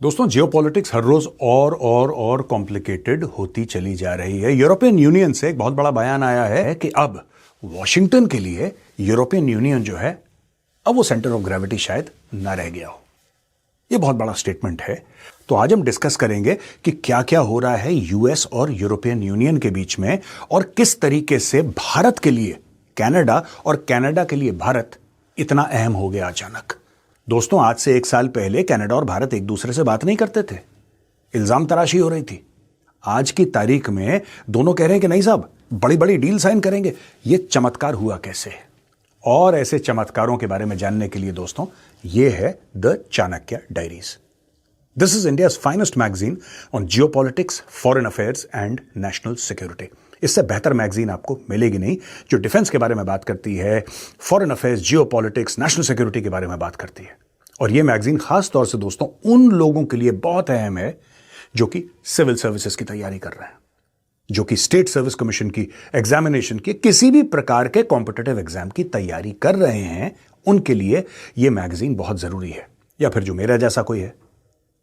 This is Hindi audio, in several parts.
दोस्तों, जियोपॉलिटिक्स हर रोज और कॉम्प्लिकेटेड होती चली जा रही है। यूरोपियन यूनियन से एक बहुत बड़ा बयान आया है कि अब वॉशिंगटन के लिए यूरोपियन यूनियन जो है, अब वो सेंटर ऑफ ग्रेविटी शायद ना रह गया हो। ये बहुत बड़ा स्टेटमेंट है। तो आज हम डिस्कस करेंगे कि क्या क्या हो रहा है यूएस और यूरोपियन यूनियन के बीच में, और किस तरीके से भारत के लिए कनाडा और कनाडा के लिए भारत इतना अहम हो गया अचानक। दोस्तों, आज से 1 साल पहले कनाडा और भारत एक दूसरे से बात नहीं करते थे, इल्जाम तराशी हो रही थी। आज की तारीख में दोनों कह रहे हैं कि नहीं साहब, बड़ी बड़ी डील साइन करेंगे। ये चमत्कार हुआ कैसे? और ऐसे चमत्कारों के बारे में जानने के लिए दोस्तों, ये है the Chanakya diaries. This is India's finest magazine on geopolitics, foreign affairs and national security. इससे बेहतर मैगजीन आपको मिलेगी नहीं, जो डिफेंस के बारे में बात करती है, foreign affairs, geopolitics, national security के बारे में बात करती है। और यह मैगजीन खास तौर से दोस्तों उन लोगों के लिए बहुत अहम है जो कि सिविल सर्विसेज की तैयारी कर रहे हैं, जो कि स्टेट सर्विस कमीशन की एग्जामिनेशन की, किसी भी प्रकार के कॉम्पिटिटिव एग्जाम की तैयारी कर रहे हैं। उनके लिए यह मैगजीन बहुत जरूरी है। या फिर जो मेरा जैसा कोई है,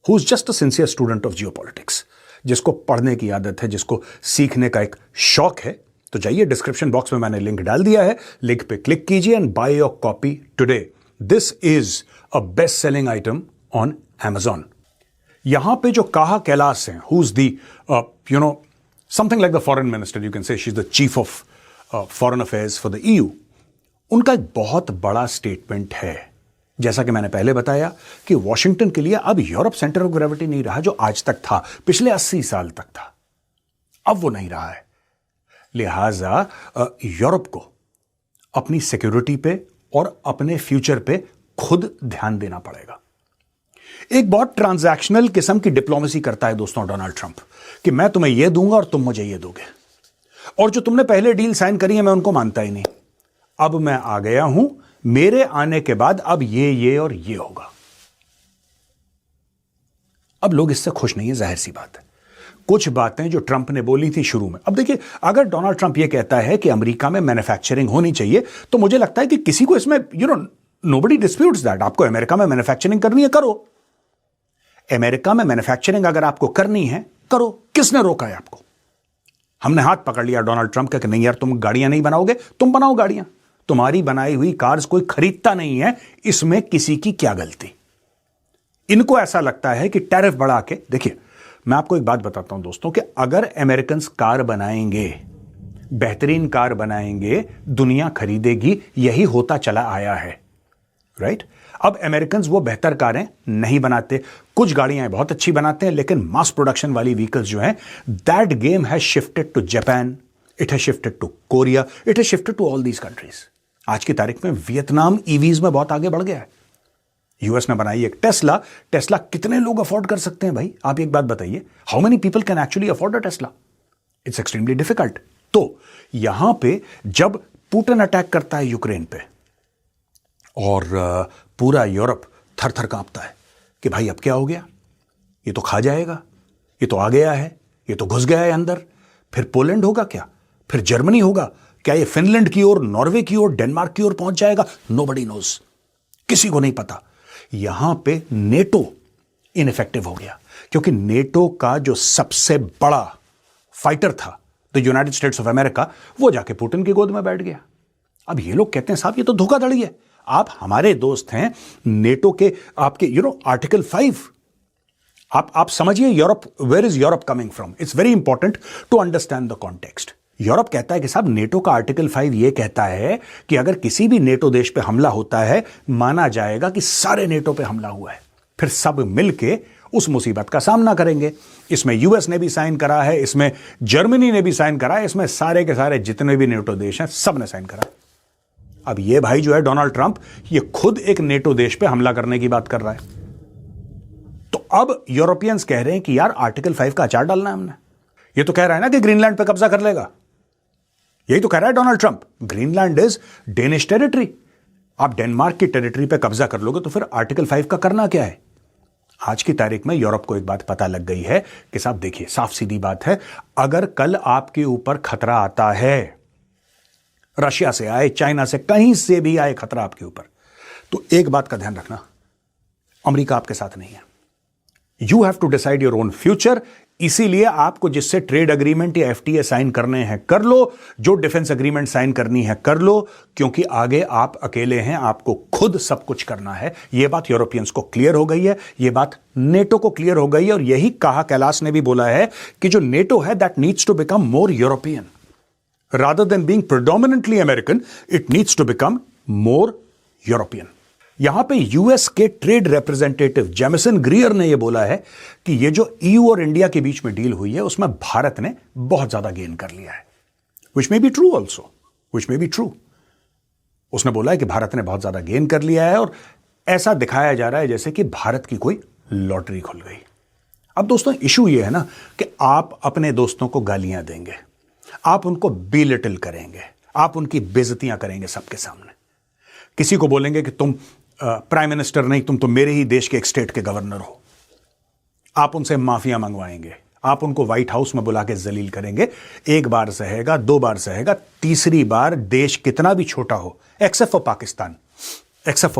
who is just a sincere student of geopolitics, जिसको पढ़ने की आदत है, जिसको सीखने का एक शौक है, तो जाइए, डिस्क्रिप्शन बॉक्स में मैंने लिंक डाल दिया है, लिंक पे क्लिक कीजिए and buy your copy today. This is a best selling item on Amazon। यहां पे जो काहा कैलाश हैं, who is the something like the foreign minister, you can say she is the chief of foreign affairs for the EU। उनका एक बहुत बड़ा स्टेटमेंट है। जैसा कि मैंने पहले बताया कि वॉशिंगटन के लिए अब यूरोप सेंटर ऑफ ग्रेविटी नहीं रहा, जो आज तक था, पिछले 80 साल तक था। अब वो नहीं रहा है। लिहाजा यूरोप को अपनी सिक्योरिटी पे और अपने फ्यूचर पे खुद ध्यान देना पड़ेगा। एक बहुत ट्रांजैक्शनल किस्म की डिप्लोमेसी करता है दोस्तों डोनाल्ड ट्रंप, कि मैं तुम्हें यह दूंगा और तुम मुझे यह दोगे, और जो तुमने पहले डील साइन करी है मैं उनको मानता ही नहीं। अब मैं आ गया हूं, मेरे आने के बाद अब ये और ये होगा। अब लोग इससे खुश नहीं है, जाहिर सी बात है। कुछ बातें जो ट्रंप ने बोली थी शुरू में, अब देखिए, अगर डोनाल्ड ट्रंप ये कहता है कि अमेरिका में मैन्युफैक्चरिंग होनी चाहिए, तो मुझे लगता है कि किसी को इसमें नोबडी डिस्प्यूट्स दैट। आपको अमेरिका में मैन्युफैक्चरिंग करनी है, करो। अमेरिका में मैन्युफैक्चरिंग अगर आपको करनी है, करो। किसने रोका है आपको? हमने हाथ पकड़ लिया डोनाल्ड ट्रंप का कि नहीं यार, तुम गाड़ियां नहीं बनाओगे, तुम बनाओ गाड़ियां। तुम्हारी बनाई हुई कार्स कोई खरीदता नहीं है, इसमें किसी की क्या गलती? इनको ऐसा लगता है कि टैरिफ बढ़ा के, देखिए मैं आपको एक बात बताता हूं दोस्तों, कि अगर अमेरिकन कार बनाएंगे, बेहतरीन कार बनाएंगे, दुनिया खरीदेगी। यही होता चला आया है, राइट? अब अमेरिकन वो बेहतर कारें नहीं बनाते, कुछ गाड़ियां बहुत अच्छी बनाते हैं, लेकिन मास प्रोडक्शन वाली व्हीकल्स जो हैं, that game has shifted to Japan, it has shifted to Korea, it has shifted to all these countries. आज की तारीख में वियतनाम ईवीज में बहुत आगे बढ़ गया है। यूएस ने बनाई एक टेस्ला। टेस्ला कितने लोग अफोर्ड कर सकते हैं भाई? आप एक बात बताइए, how many people can actually afford a Tesla? It's extremely difficult. तो यहां पे जब पुतिन अटैक करता है यूक्रेन पे, और पूरा यूरोप थर थर कांपता है कि भाई अब क्या हो गया, ये तो खा जाएगा, ये तो आ गया है, ये तो घुस गया है अंदर। फिर पोलैंड होगा क्या? फिर जर्मनी होगा क्या? ये फिनलैंड की ओर, नॉर्वे की ओर, डेनमार्क की ओर पहुंच जाएगा? नोबडी नोज, किसी को नहीं पता। यहां पे नेटो इनइफेक्टिव हो गया, क्योंकि नेटो का जो सबसे बड़ा फाइटर था, the United states of America, वो जाके पुतिन की गोद में बैठ गया। अब ये लोग कहते हैं साहब ये तो धोखाधड़ी है, आप हमारे दोस्त हैं, नेटो के आपके आर्टिकल 5, आप समझिए Europe, where is Europe coming from? It's very important to understand the context. Europe कहता है कि साहब नेटो का आर्टिकल 5 यह कहता है कि अगर किसी भी नेटो देश पे हमला होता है, माना जाएगा कि सारे नेटो पे हमला हुआ है, फिर सब मिलके उस मुसीबत का सामना करेंगे। इसमें यूएस ने भी साइन करा है, इसमें जर्मनी ने भी साइन करा है, इसमें सारे के सारे जितने भी नेटो देश हैं, सब ने साइन करा। अब ये भाई जो है डोनाल्ड ट्रंप, ये खुद एक नेटो देश पे हमला करने की बात कर रहा है। तो अब यूरोपियंस कह रहे हैं कि यार आर्टिकल 5 का अचार डालना है हमने। ये तो कह रहा है ना कि ग्रीनलैंड पे कब्जा कर लेगा, यही तो कह रहा है Donald Trump. Greenland is Danish territory. आप डेनमार्क की टेरिटरी पे कब्जा कर लोगे तो फिर आर्टिकल 5 का करना क्या है? आज की तारीख में यूरोप को एक बात पता लग गई है कि साहब देखिए, साफ सीधी बात है, अगर कल आपके ऊपर खतरा आता है, रशिया से आए, चाइना से, कहीं से भी आए खतरा आपके ऊपर, तो एक बात का ध्यान रखना, अमेरिका आपके साथ नहीं है। You have to decide your own future. इसीलिए आपको जिससे ट्रेड एग्रीमेंट या एफटीए साइन करने हैं कर लो, जो डिफेंस एग्रीमेंट साइन करनी है कर लो, क्योंकि आगे आप अकेले हैं, आपको खुद सब कुछ करना है। यह बात यूरोपियंस को क्लियर हो गई है, यह बात नेटो को क्लियर हो गई है, और यही कहा कैलाश ने भी बोला है कि जो नेटो है that needs to become more European rather than being predominantly American, it needs to become more European. यहां पे यूएस के ट्रेड रिप्रेजेंटेटिव जेमिसन ग्रीयर ने यह बोला है कि ये जो ईयू और इंडिया के बीच में डील हुई है उसमें भारत ने बहुत ज्यादा गेन कर लिया है, which may be true also, which may be true. उसने बोला है कि भारत ने बहुत ज्यादा गेन कर लिया है और ऐसा दिखाया जा रहा है जैसे कि भारत की कोई लॉटरी खुल गई। अब दोस्तों इशू यह है ना कि आप अपने दोस्तों को गालियां देंगे, आप उनको बिलिटिल करेंगे, आप उनकी बेइज्जतियां करेंगे सबके सामने, किसी को बोलेंगे कि तुम प्राइम मिनिस्टर नहीं, तुम तो मेरे ही देश के एक स्टेट के गवर्नर हो, आप उनसे माफिया मंगवाएंगे, आप उनको व्हाइट हाउस में बुला के जलील करेंगे। एक बार सहेगा, दो बार सहेगा, तीसरी बार देश कितना भी छोटा हो, except for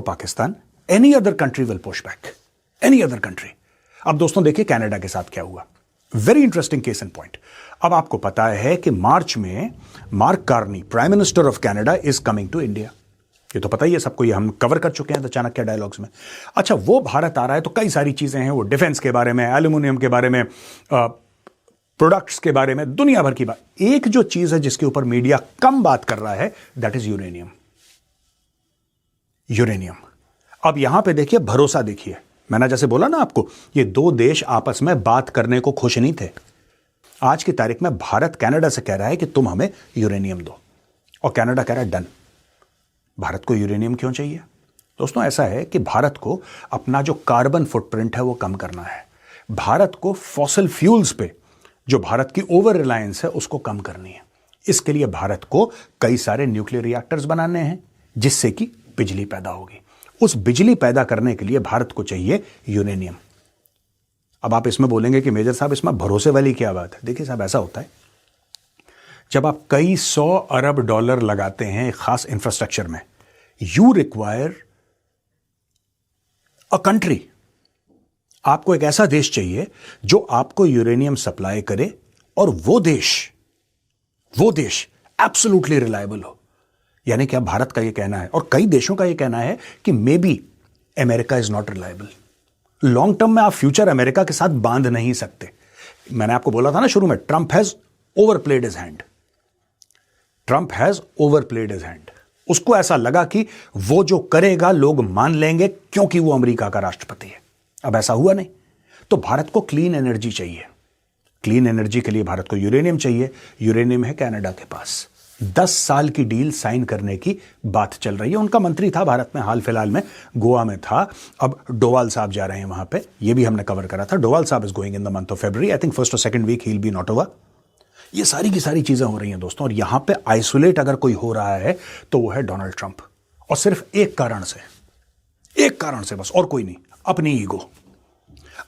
Pakistan, any other country will push back, any other country. अब दोस्तों देखिए कनाडा के साथ क्या हुआ, very interesting case in point. अब आपको पता है कि मार्च में Mark Carney, prime minister of Canada, is coming to India. ये तो पता ही है सबको, ये हम कवर कर चुके हैं द चाणक्य डायलॉग्स में। अच्छा, वो भारत आ रहा है तो कई सारी चीजें हैं, वो डिफेंस के बारे में, एल्यूमिनियम के बारे में, प्रोडक्ट्स के बारे में, दुनिया भर की बात। एक जो चीज है जिसके ऊपर मीडिया कम बात कर रहा है दैट इज यूरेनियम। अब यहां पे देखिए, भरोसा देखिए, मैंने जैसे बोला ना आपको, ये दो देश आपस में बात करने को खुश नहीं थे। आज की तारीख में भारत कनाडा से कह रहा है कि तुम हमें यूरेनियम दो, और कनाडा कह रहा है डन। भारत को यूरेनियम क्यों चाहिए? दोस्तों ऐसा है कि भारत को अपना जो कार्बन फुटप्रिंट है वो कम करना है, भारत को फॉसिल फ्यूल्स पे जो भारत की ओवर रिलायंस है उसको कम करनी है। इसके लिए भारत को कई सारे न्यूक्लियर रिएक्टर्स बनाने हैं जिससे कि बिजली पैदा होगी। उस बिजली पैदा करने के लिए भारत को चाहिए यूरेनियम। अब आप इसमें बोलेंगे कि मेजर साहब इसमें भरोसे वाली क्या बात है? देखिए साहब, ऐसा होता है जब आप कई 100 अरब डॉलर लगाते हैं एक खास इंफ्रास्ट्रक्चर में, यू रिक्वायर अ कंट्री, आपको एक ऐसा देश चाहिए जो आपको यूरेनियम सप्लाई करे, और वो देश एब्सोल्युटली रिलायबल हो। यानी कि अब भारत का यह कहना है और कई देशों का यह कहना है कि may be America is not reliable. Long term में आप फ्यूचर अमेरिका के साथ बांध नहीं सकते। मैंने आपको बोला था ना शुरू में, ट्रंप हैज ओवरप्लेड हिज हैंड। उसको ऐसा लगा कि वो जो करेगा लोग मान लेंगे क्योंकि वो अमेरिका का राष्ट्रपति है। अब ऐसा हुआ नहीं, तो भारत को क्लीन एनर्जी चाहिए। क्लीन एनर्जी के लिए भारत को यूरेनियम चाहिए। यूरेनियम है कनाडा के पास। 10 साल की डील साइन करने की बात चल रही है। उनका मंत्री था भारत में, हाल फिलहाल में गोवा में था। अब डोवाल साहब जा रहे हैं वहां पे, ये भी हमने कवर करा था। डोवाल साहब is going in the month of February, I think first और second week he will be in Ottawa. ये सारी की सारी चीजें हो रही हैं दोस्तों, और यहां पे आइसोलेट अगर कोई हो रहा है तो वो है डोनाल्ड ट्रंप, और सिर्फ एक कारण से बस, और कोई नहीं,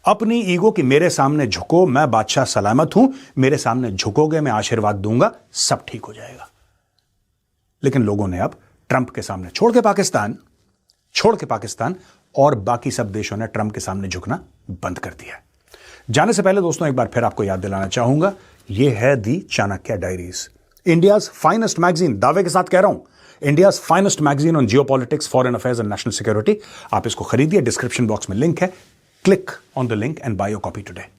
अपनी ईगो कि मेरे सामने झुको, मैं बादशाह सलामत हूं, मेरे सामने झुकोगे मैं आशीर्वाद दूंगा, सब ठीक हो जाएगा। लेकिन लोगों ने अब ट्रंप के सामने छोड़ के पाकिस्तान और बाकी सब देशों ने ट्रंप के सामने झुकना बंद कर दिया। जाने से पहले दोस्तों एक बार फिर आपको याद दिलाना चाहूंगा, यह है the Chanakya diaries, India's finest magazine. दावे के साथ कह रहा हूं, India's finest magazine on geopolitics, foreign affairs and national security. आप इसको खरीदिए, डिस्क्रिप्शन बॉक्स में लिंक है, click on the link and buy your copy today.